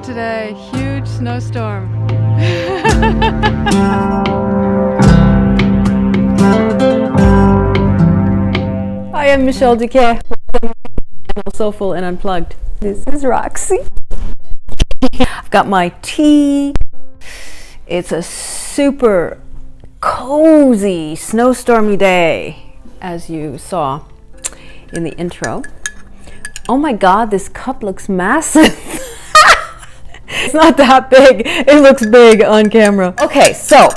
today. Huge snowstorm. Hi, I'm Michèle Duquet. Soulful and Unplugged. This is Roxy. I've got my tea. It's a super cozy snowstormy day, as you saw in the intro. Oh my God, this cup looks massive. It's not that big. It looks big on camera. Okay, so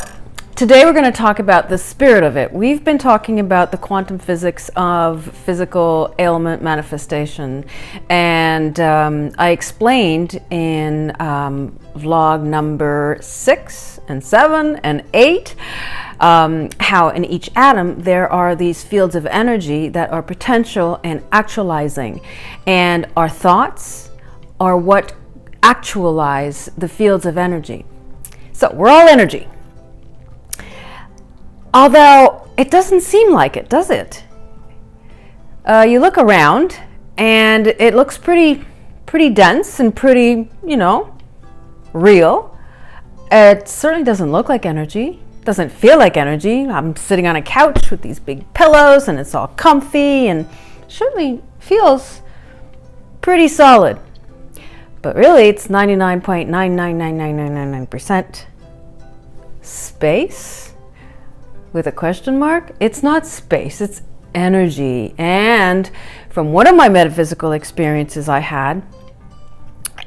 today we're going to talk about the spirit of it. We've been talking about the quantum physics of physical ailment manifestation, and I explained in vlog number 6 and 7 and 8 how in each atom there are these fields of energy that are potential and actualizing, and our thoughts are what actualize the fields of energy. So we're all energy. Although it doesn't seem like it, does it? You look around and it looks pretty dense and pretty, real. It certainly doesn't look like energy. Doesn't feel like energy. I'm sitting on a couch with these big pillows and it's all comfy and certainly feels pretty solid. But really it's 99.9999999% space with a question mark. It's not space, it's energy. And from one of my metaphysical experiences I had,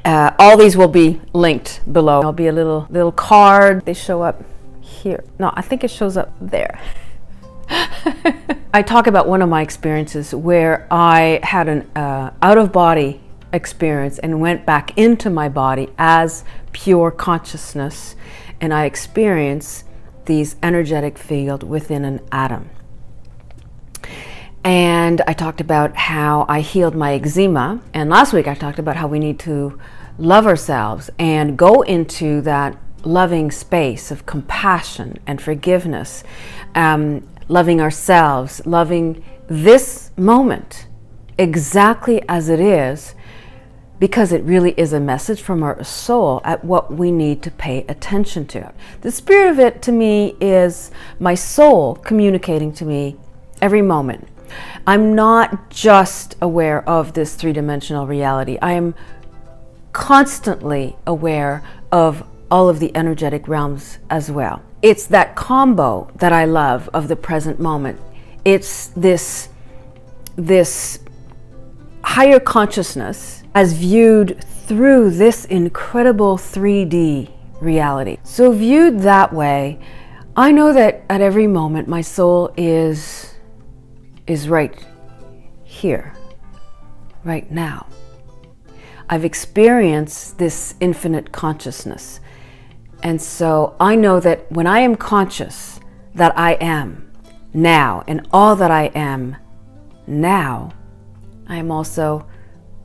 all these will be linked below. There'll be a little card. They show up here. No, I think it shows up there. I talk about one of my experiences where I had an out-of-body experience and went back into my body as pure consciousness, and I experienced these energetic field within an atom. And I talked about how I healed my eczema, and last week I talked about how we need to love ourselves and go into that loving space of compassion and forgiveness, loving ourselves, loving this moment exactly as it is, because it really is a message from our soul at what we need to pay attention to. The spirit of it to me is my soul communicating to me every moment. I'm not just aware of this three-dimensional reality. I am constantly aware of all of the energetic realms as well. It's that combo that I love of the present moment. It's this higher consciousness as viewed through this incredible 3D reality. So viewed that way, I know that at every moment my soul is right here, right now. I've experienced this infinite consciousness. And so I know that when I am conscious that I am now and all that I am now, I am also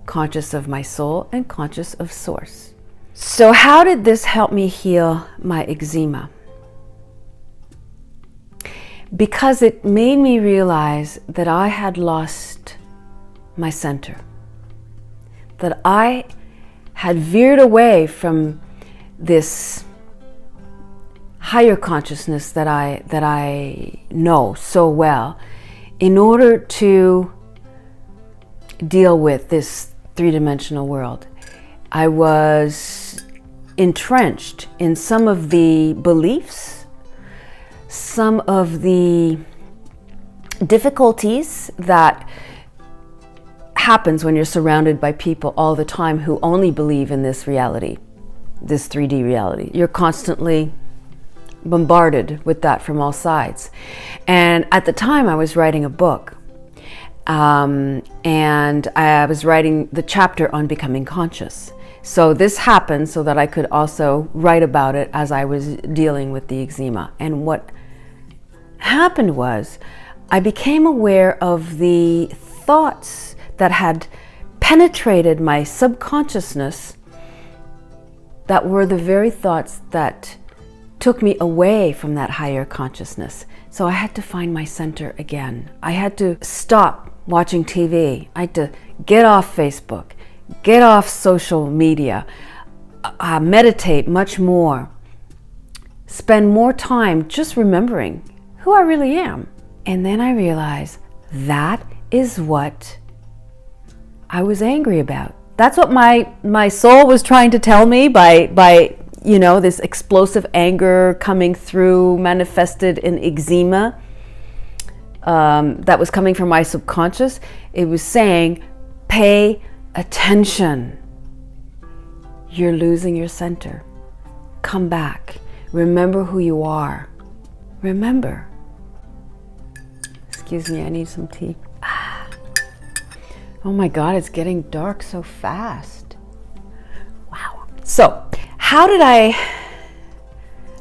conscious of my soul and conscious of source. So how did this help me heal my eczema? Because it made me realize that I had lost my center, that I had veered away from this higher consciousness that I know so well in order to deal with this three-dimensional world. I was entrenched in some of the beliefs, some of the difficulties that happens when you're surrounded by people all the time who only believe in this reality, this 3D reality. You're constantly bombarded with that from all sides. And at the time I was writing a book, and I was writing the chapter on becoming conscious. So this happened so that I could also write about it as I was dealing with the eczema. And what happened was I became aware of the thoughts that had penetrated my subconsciousness that were the very thoughts that took me away from that higher consciousness. So I had to find my center again. I had to stop watching TV. I had to get off Facebook, get off social media. meditate much more, spend more time just remembering who I really am. And then I realized that is what I was angry about. That's what my soul was trying to tell me by this explosive anger coming through, manifested in eczema, that was coming from my subconscious. It was saying, pay attention. You're losing your center. Come back. Remember who you are. Remember. Excuse me, I need some tea. Oh my God, it's getting dark so fast. Wow. So, how did I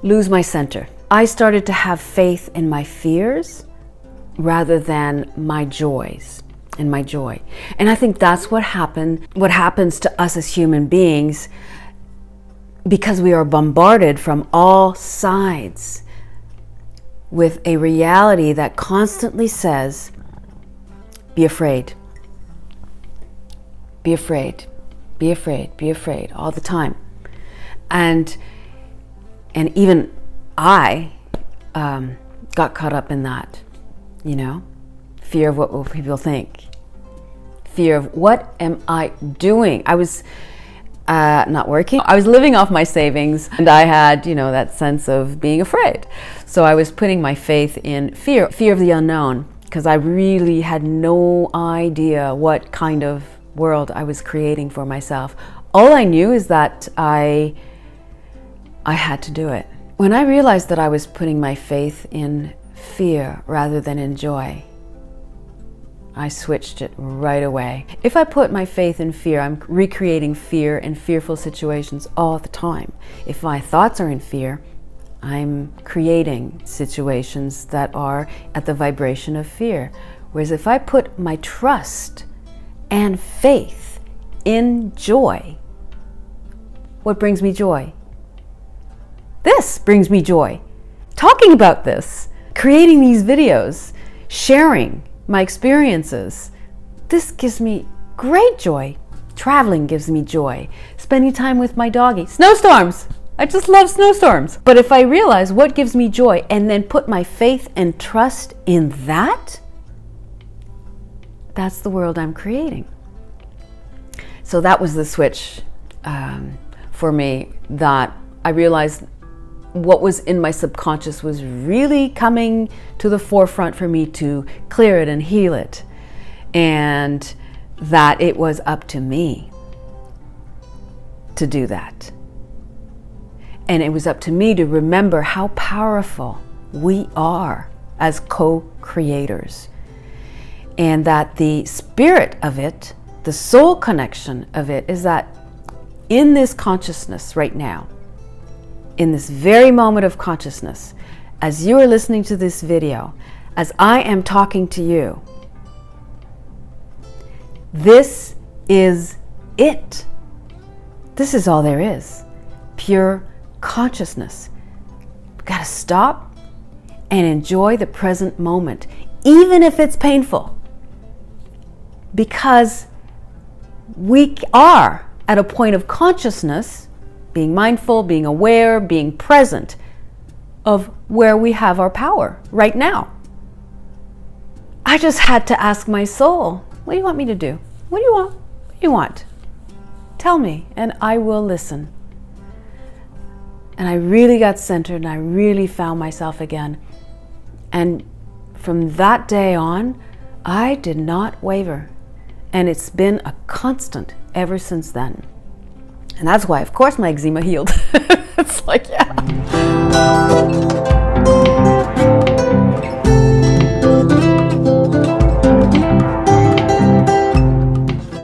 lose my center? I started to have faith in my fears rather than my joys and my joy. And I think that's what happens to us as human beings, because we are bombarded from all sides with a reality that constantly says, be afraid. Be afraid, be afraid, be afraid all the time. And even I got caught up in that, fear of what will people think. Fear of what am I doing? I was not working. I was living off my savings, and I had, that sense of being afraid. So I was putting my faith in fear of the unknown, because I really had no idea what kind of world I was creating for myself. All I knew is that I had to do it. When I realized that I was putting my faith in fear rather than in joy, I switched it right away. If I put my faith in fear, I'm recreating fear and fearful situations all the time. If my thoughts are in fear, I'm creating situations that are at the vibration of fear. Whereas if I put my trust and faith in joy, what brings me joy? This brings me joy. Talking about this, creating these videos, sharing my experiences, this gives me great joy. Traveling gives me joy. Spending time with my doggy. Snowstorms! I just love snowstorms. But if I realize what gives me joy and then put my faith and trust in that, that's the world I'm creating. So that was the switch for me, that I realized what was in my subconscious was really coming to the forefront for me to clear it and heal it. And that it was up to me to do that. And it was up to me to remember how powerful we are as co-creators. And that the spirit of it, the soul connection of it, is that in this consciousness right now, in this very moment of consciousness, as you are listening to this video, as I am talking to you, this is it. This is all there is. Pure consciousness. We've got to stop and enjoy the present moment, even if it's painful, because we are at a point of consciousness, being mindful, being aware, being present of where we have our power right now. I just had to ask my soul, what do you want me to do? What do you want? What do you want? Tell me, and I will listen. And I really got centered, and I really found myself again. And from that day on, I did not waver. And it's been a constant ever since then. And that's why, of course, my eczema healed. It's like, yeah.